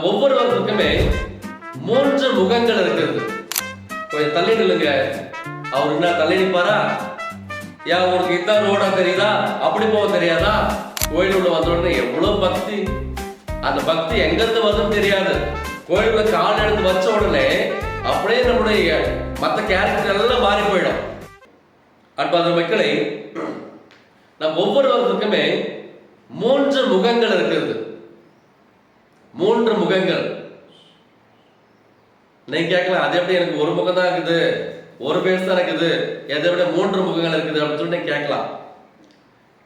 ஒவ்வொருவருக்குமே மூன்று முகங்கள் இருக்கிறது. கொஞ்சம் தள்ளி நில்லுங்க. அவர் என்ன தள்ளி நிற்பாரா? ஏன் உங்களுக்கு இதான் ரோடா தெரியுதா? அப்படி போக தெரியாதா? கோயிலுள்ள வந்த உடனே எவ்வளவு பக்தி, அந்த பக்தி எங்கிருந்து வருதுன்னு தெரியாது. கோயிலுள்ள கால் எடுத்து வச்ச உடனே அப்படியே நம்முடைய மற்ற கேரக்டர் எல்லாம் மாறி போயிடும். அன்பான மக்களை, நம் ஒவ்வொருவருக்குமே மூன்று முகங்கள் இருக்கிறது. மூன்று முகங்கள். நீங்க கேட்கலாம், அது எப்படி எனக்கு ஒரு முகம் தான் இருக்குது, ஒரு பேஸ் தான் இருக்குது, எதை விட மூன்று முகங்கள் இருக்குது அப்படின்னு சொல்லிட்டு கேட்கலாம்.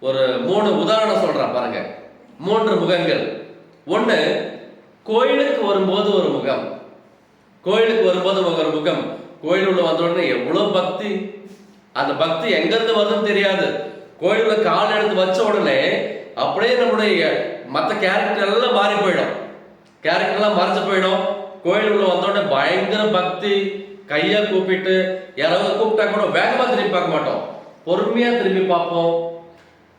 ஒரு 3 உதாரணம் சொல்றேன் பாருங்க. மூன்று முகங்கள். ஒண்ணு, கோயிலுக்கு வரும்போது ஒரு முகம். கோயிலுக்கு வரும்போது ஒரு முகம். கோயில் உள்ள வந்த உடனே எவ்வளவு பக்தி, அந்த பக்தி எங்கிருந்து வருதுன்னு தெரியாது. கோயிலுள்ள கால் எடுத்து வச்ச உடனே அப்படியே நம்முடைய மற்ற கேரக்டர் எல்லாம் மாறி போயிடும். கேரக்டர்லாம் மறைஞ்சு போயிடும். கோயில் உள்ள வந்தோடனே பயங்கர பக்தி, கையை கூப்பிட்டு யாராவது கூப்பிட்டா கூட வேகமா திரும்பி பார்க்க மாட்டோம், பொறுமையா திரும்பி பார்ப்போம்.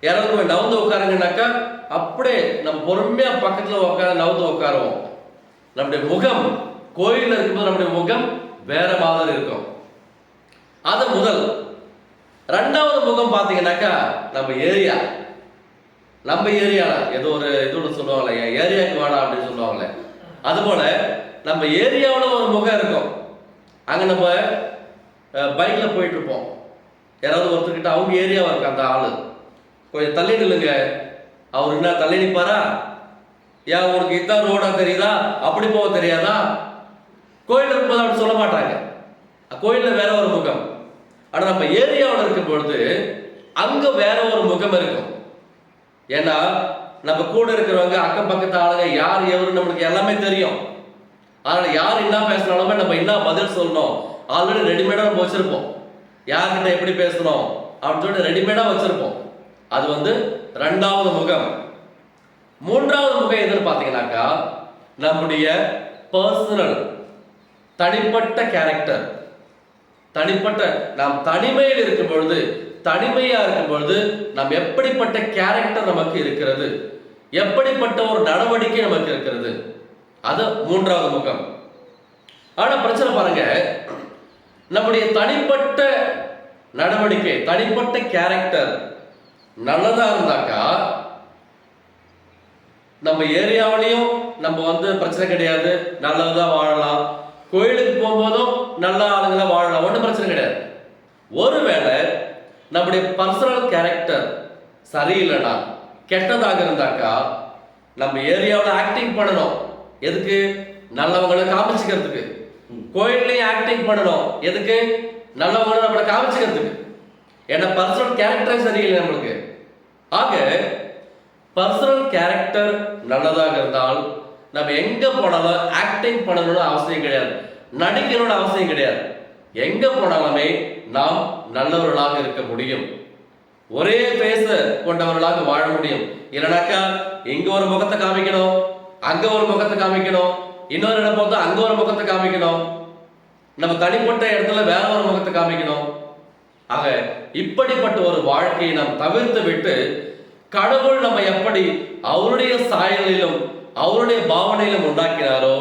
யாராவது நவுந்து உட்காருங்கனாக்கா அப்படியே நம்ம பொறுமையா பக்கத்துல உட்கார நவுந்து உட்காருவோம். நம்முடைய முகம் கோயில்ல இருக்கும்போது நம்முடைய முகம் வேற மாதிரி இருக்கும். அது முதல். ரெண்டாவது முகம் பாத்தீங்கன்னாக்கா நம்ம ஏரியால ஏதோ ஒரு இதோட சொல்லுவாங்களே, ஏரியாவுக்கு வாடா அப்படின்னு சொல்லுவாங்களே, அதுபோல நம்ம ஏரியாவில் ஒரு முகம் இருக்கும். அங்க நம்ம பைக்ல போயிட்டு இருப்போம். யாராவது ஒருத்தர்கிட்ட அவங்க ஏரியாவா இருக்கு அந்த ஆளு, கொஞ்சம் தள்ளி நில்லுங்க. அவர் என்ன தள்ளி நிற்பாரா? ஏன் உங்களுக்கு இதான் ரோடா தெரியுதா? அப்படி போக தெரியாதா? கோயில் இருக்கும்போது அப்படி சொல்ல மாட்டாங்க. கோயில்ல வேற ஒரு முகம். ஆனா நம்ம ஏரியாவில் இருக்கும் பொழுது அங்க வேற ஒரு முகம் இருக்கும். ஏன்னா நம்ம கூட இருக்கிறவங்க, அக்கம் பக்கத்து ஆளுங்க யார் எவரு நம்மளுக்கு எல்லாமே தெரியும். அதனால யார் என்ன பேசினாலுமே நம்ம என்ன பதில் சொல்லணும் ஆல்ரெடி ரெடிமேடா நம்ம வச்சிருப்போம். யார்கிட்ட எப்படி பேசணும் அப்படின்னு சொல்லிட்டு ரெடிமேடா வச்சிருப்போம். அது ரெண்டாவது முகம். மூன்றாவது முகம் எதுன்னு பாத்தீங்கன்னாக்கா நம்முடைய பர்சனல், தனிப்பட்ட கேரக்டர். தனிப்பட்ட நாம் தனிமையில் இருக்கும் பொழுது, தனிமையா இருக்கும் பொழுது நாம் எப்படிப்பட்ட கேரக்டர் நமக்கு இருக்கிறது, எப்படிப்பட்ட ஒரு நடவடிக்கை நமக்கு இருக்கிறது, அது மூன்றாவது முகம். ஆனா பிரச்சனை பாருங்க, நம்முடைய தனிப்பட்ட நடவடிக்கை, தனிப்பட்ட கேரக்டர் நல்லதா இருந்தாக்கா நம்ம ஏரியாவிலையும் நம்ம பிரச்சனை கிடையாது, நல்லதா வாழலாம். கோயிலுக்கு போகும்போதும் நல்ல ஆளுங்களா வாழலாம், ஒன்றும் பிரச்சனை கிடையாது. ஒருவேளை நம்முடைய பர்சனல் கேரக்டர் சரியில்லைனா, கெட்டதாக இருந்தாக்கா நம்ம ஏரியாவில் ஆக்டிங் பண்ணணும். எதுக்கு? நல்லவங்களை காமிச்சுக்கிறதுக்கு. கோயில்லையும் ஆக்டிங் பண்ணணும். எதுக்கு? நல்லவங்களை நம்மளை காமிச்சுக்கிறதுக்கு. ஏன்னா பர்சனல் கேரக்டர் சரியில்லை நம்மளுக்கு. ஆக பர்சனல் கேரக்டர் நல்லதாக இருந்தால் நம்ம எங்க போனாலும் ஆக்டிங் பண்ணணும்னு அவசியம் கிடையாது, நடிக்கணும்னு அவசியம் கிடையாது. எங்க போனாலுமே நாம் நல்லவர்களாக இருக்க முடியும், ஒரே பேச கொண்டவர்களாக வாழ முடியும். இல்லைனாக்கா இங்க ஒரு முகத்தை காமிக்கணும், அங்க ஒரு முகத்தை காமிக்கணும், இன்னொரு இடம் பார்த்தா அங்க ஒரு முகத்தை காமிக்கணும், நம்ம தனிப்பட்ட இடத்துல வேற ஒரு முகத்தை காமிக்கணும். ஆக இப்படிப்பட்ட ஒரு வாழ்க்கையை நாம் தவிர்த்து விட்டு, கடவுள் நம்ம எப்படி அவருடைய சாயலிலும் அவருடைய பாவனையிலும் உண்டாக்கினாரோ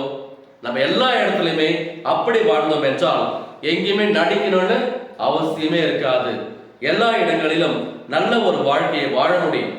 நம்ம எல்லா இடத்துலையுமே அப்படி வாழ்ந்தோம் என்றால் எங்கேயுமே நடிக்கணும்னு அவசியமே இருக்காது. எல்லா இடங்களிலும் நல்ல ஒரு வாழ்க்கையை வாழ முடியும்.